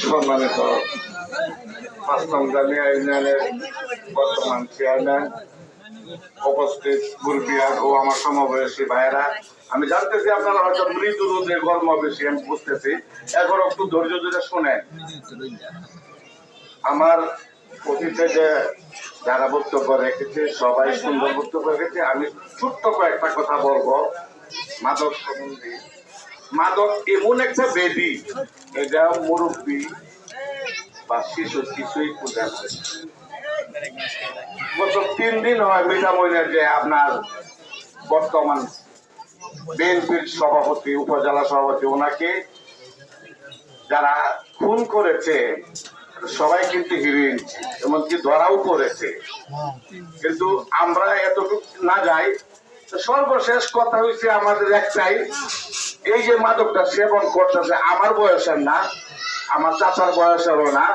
সম্মানিত ৫ নং জামিয়া ইউনিয়নের বর্তমান চেয়ারম্যান, উপস্থিত মুরব্বিয়ান ও আমার সমবয়সী ভাইয়েরা, আমি জানতেছি আপনারা হয়তো মৃদু রোদের গরম বেশি, আমি বুঝতেছি। এখন একটু ধৈর্য ধরে শোনেন। আমার অতীতে যে যারা বক্তব্য রেখেছে সবাই সুন্দর বক্তব্য রেখেছে। আমি ছোট্ট কয়েকটা কথা বলবো মাদক সম্বন্ধে। মাদক এমন একটা বেদি, এটা মুরব্বী বা শিশু কিছুই খুঁজে না। গত ৩ দিন হয় মিঠামইনের যে আপনার বর্তমান বিএনপির সভাপতি, উপজেলা সভাপতি, ওনাকে যারা খুন করেছে সবাই কিন্তু হিরোইন, এমনকি ধরাও পড়েছে। কিন্তু আমরা এতটুকু না যাই। সর্বশেষ কথা হয়েছে আমাদের একটাই, এই যে মাদকটা সেবন করতেছে আমার বয়সের না, আমার চাচার বয়সেরও না,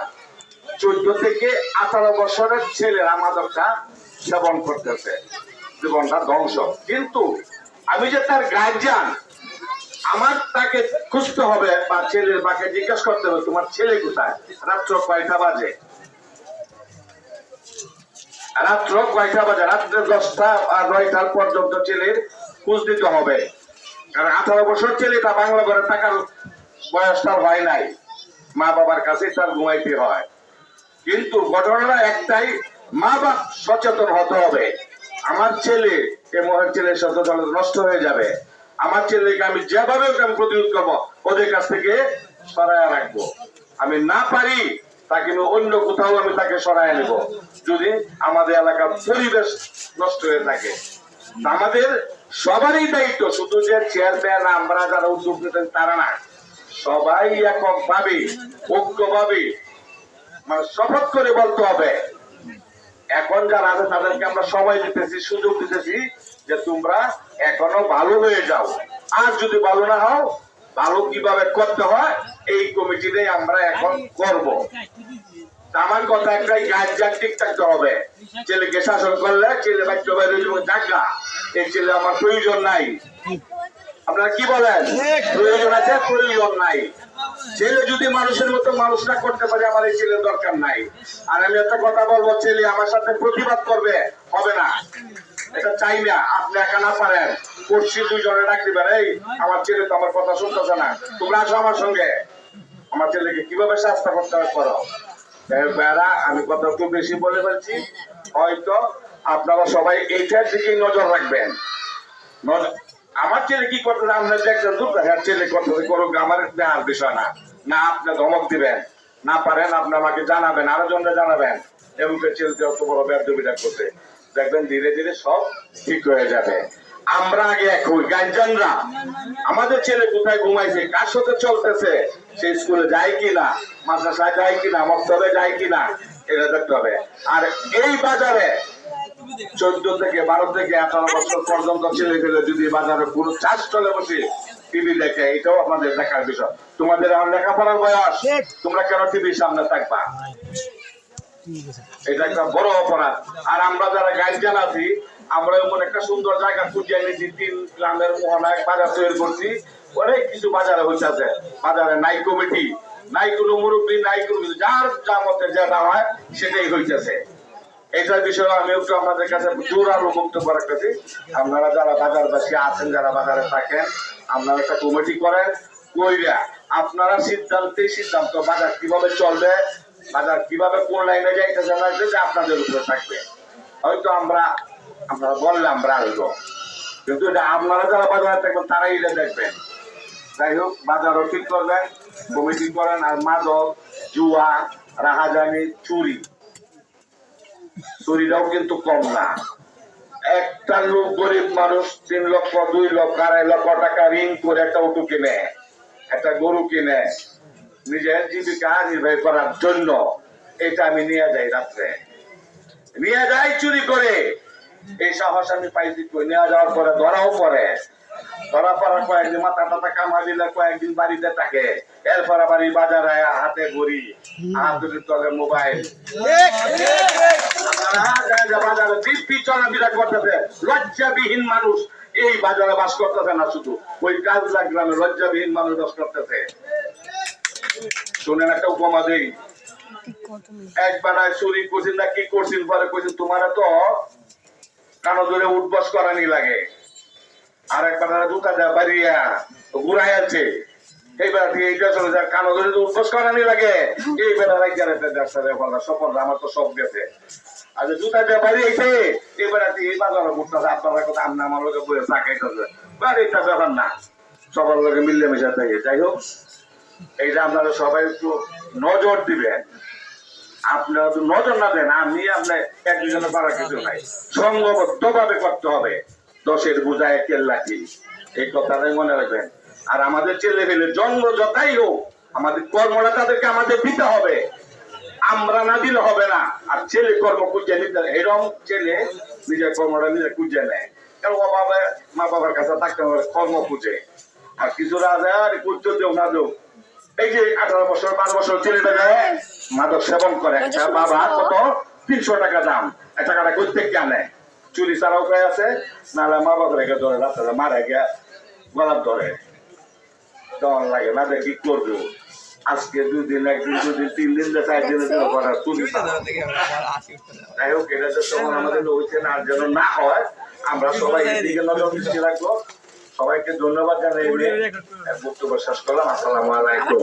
14 থেকে 18 বছরের ছেলেরা মাদকটা সেবন করতেছে, জীবনটা ধ্বংস। কিন্তু আমি যে তার গার্জিয়ান, আমার তাকে খুঁজতে হবে বা ছেলের বাকে জিজ্ঞাসা করতে হবে তোমার ছেলে কোথায়, রাত্র কয়টা বাজে, রাত্র 10টা আর 9টার পর্যন্ত ছেলের খোঁজ দিতে হবে। কারণ 18 বছর ছেলেটা বাংলা ঘরে থাকার বয়সটা হয় নাই, মা বাবার কাছে তার ঘুমাইতে হয়। কিন্তু ঘটনাটা একটাই, মা বাপ সচেতন হতে হবে। আমার ছেলে মহের ছেলের সচেতন নষ্ট হয়ে যাবে। আমার ছেলেকে আমি যেভাবে আমি প্রতিরোধ করবো, ওদের কাছ থেকে সরাইয়া রাখবো। আমি না পারি তাকে অন্য কোথাও আমি তাকে সরাই নেব, যদি আমাদের এলাকার পরিবেশ নষ্ট হয়ে থাকে। আমাদের সবারই দায়িত্ব, শুধু যে চেয়ারম্যান আমরা যারা উদ্যোগ নিতেন তারা না, সবাই এককভাবে ঐক্যভাবে মানে শপথ করে বলতে হবে। এখন যারা আছে তাদেরকে আমরা সময় দিতেছি, সুযোগ দিতেছি যে তোমরা এখনো ভালো হয়ে যাও। আর যদি ভালো না হও, ভালো কিভাবে করতে হয় এই কমিটিটাই আমরা এখন করব। আমার কথা একটাই, গার্জিয়ান ঠিক থাকতে হবে। ছেলেকে শাসন করলে ছেলে বাচ্চা বাইরে জায়গা, এই ছেলে আমার প্রয়োজন নাই। আপনারা কি বলেন? প্রয়োজন আছে, প্রয়োজন নাই। ছেলে যদি মানুষের মতো মানুষ না করতে পারে, আমার এই ছেলের দরকার নাই। আর আমি একটা কথা বলবো, ছেলে আমার সাথে প্রতিবাদ করবে, হবে না, এটা চাই না। আপনি একা না পারেন, পড়শি 2 জনে ডাক দিবেন, এই আমার ছেলে তো আমার কথা শুনতেছে না, তোমরা আসো আমার সঙ্গে, আমার ছেলেকে কিভাবে শাস্তি করতে হবে করো। আমি কথা একটু বেশি বলে ফেলছি, হয়তো আপনারা সবাই এইটার দিকেই নজর রাখবেন। আমার ছেলে কি করতে আপনার দেখছেন, হ্যাঁ ছেলে করতে করুক, আমার দেওয়ার বিষয় না। না আপনি ধমক দিবেন, না পারেন আপনি আমাকে জানাবেন, আরো জনকে জানাবেন, এমনকি ছেলেকে অত বড় ব্যর্থবিটা করতে, দেখবেন ধীরে ধীরে সব ঠিক হয়ে যাবে। আমরা আগে এক হই, গার্জিয়ানরা আমাদের ছেলে কোথায় ঘুমাইছে, কার সাথে চলতেছে, সে স্কুলে যায় কিনা, মাদ্রাসায় যায় কিনা, মক্তবে যায় কিনা, এটা দেখতে হবে। আর এই বাজারে 14 থেকে 12 থেকে 18 বছর পর্যন্ত ছেলে পেলে যদি বাজারে পুরো চাষ চলে বসে টিভি দেখে, এটাও আমাদের দেখার বিষয়। তোমাদের আমার লেখাপড়ার বয়স, তোমরা কেন টিভির সামনে থাকবা? এটা একটা বড় অপরাধ। আর আমরা যারা গার্জিয়ান আছি, আমরা এমন একটা সুন্দর জায়গা খুঁজিয়ে নিয়েছি, 3 গ্রামের মোহনায় বাজার তৈরি করছি। অনেক কিছু বাজারে হইতেছে, বাজারে নাই কমিটি, নাই কোনো মুরব্বী, নাই কোনো, যার যা মতে যেটা হয় সেটাই হইতেছে। এইটার বিষয়ে আমি একটু আপনাদের কাছে জোরালো বক্তব্য রাখতেছি। আপনারা যারা বাজারবাসী আছেন, যারা বাজারে থাকেন, আপনারা একটা কমিটি করেন, কইরা আপনারা সিদ্ধান্ত বাজার কিভাবে চলবে, বাজার কিভাবে কোন লাইনে যাইতেছে না, যে আপনাদের উপরে থাকবে। হয়তো আপনারা বললে আমরা আসবো, কিন্তু এটা আপনারা যারা বাজারে থাকবেন তারাই এটা দেখবেন। যাই হোক, বাজারও ঠিক করবেন, কমিটি করেন। আর মাদক, জুয়া, রাহাজানি, চুরিটাও কিন্তু কম না। একটা লোক গরিব মানুষ 3 লক্ষ, 2 লক্ষ, 2.5 লক্ষ টাকা ঋণ করে একটা অটো কিনে, একটা গরু কিনে, নিজের জীবিকা নির্বাহ করার জন্য। এটা আমি নিয়ে যাই, রাত্রে নিয়ে যাই চুরি করে। এই সাহস আমি পাইছি, নিয়ে যাওয়ার পরে ধরাও পরে, ধরা পড়ার কয়েকদিন মাথা টাথা কামা দিলে কয়েকদিন বাড়িতে থাকে, এরপরে বাড়ি বাজারে হাতে ঘড়ি, হাতের তলে মোবাইল, বাজারে দিব্যি চলাফেরা করতেছে। লজ্জাবিহীন মানুষ এই বাজারে বাস করতেছে না, শুধু ওই কাজলা গ্রামে লজ্জাবিহীন মানুষ বাস করতেছে। শুনেন একটা উপমা দেই। একবার চুরি করছেন না কি করছেন, পরে কইছেন তোমার তো কানো ধরে উঠবস করানি লাগে। আর একবার জুতা দেওয়া বাড়িয়া ঘুরাই আছে, এইবার এইটা চলে যায় কানো ধরে উঠবস করানি লাগে। এই বেলা সফল আমার তো সব গেছে। আর জুতা দেওয়া বাড়ি এসে এবার এই বাজারে ঘুরতেছে, আপনারা কথা আমনা আমার লোকে বয়ে চা খাইতেছে, বাড়িটা ব্যাপার না, সবার লোকে মিললে মিশে থাকে। যাই হোক, এইটা আপনারা সবাই একটু নজর দিবেন। আপনারা তো নজর না দেন, আমি আপনার এক দুজনে পারা কিছু নাই, সংঘবদ্ধ ভাবে করতে হবে। 10-এর বোঝায় তেল লাঠি, এই কথাটাই মনে রাখবেন। আর আমাদের ছেলে পেলে জন্ম যতাই হোক, আমাদের কর্মটা তাদেরকে আমাদের দিতে হবে, আমরা না দিলে হবে না। আর ছেলে কর্ম খুঁজে নিতে, এরকম ছেলে নিজের কর্মটা নিজে খুঁজে নেয়, কারণ অভাবে মা বাবার কাছে থাকতে হবে, কর্ম খুঁজে। আর কিছু রাজা আর খুঁজতে দেও না দেও, এই যে 18 বছর 12 বছর ছেলেটা মাদক সেবন করে, একটা বাবা কত 300 টাকা দাম, টাকাটা করতে কেনে চুরি ছাড়া উপায় আছে, নাহলে মা বাবা রেখে ধরে রাস্তাটা মারা গিয়া গলাপ ধরে দর লাগে না, কি করবো। আজকে 2 দিন 1 দিন 2 দিন 3 দিন 4 দিনের জন্য করার চুরি। যাই হোক, এটা তো তখন আমাদের হয়েছে না, আর যেন না হয় আমরা সবাই এদিকে নজর দৃষ্টি রাখবো। সবাইকে ধন্যবাদ জানাই বক্তব্য শেষ করলাম। আসসালামু আলাইকুম।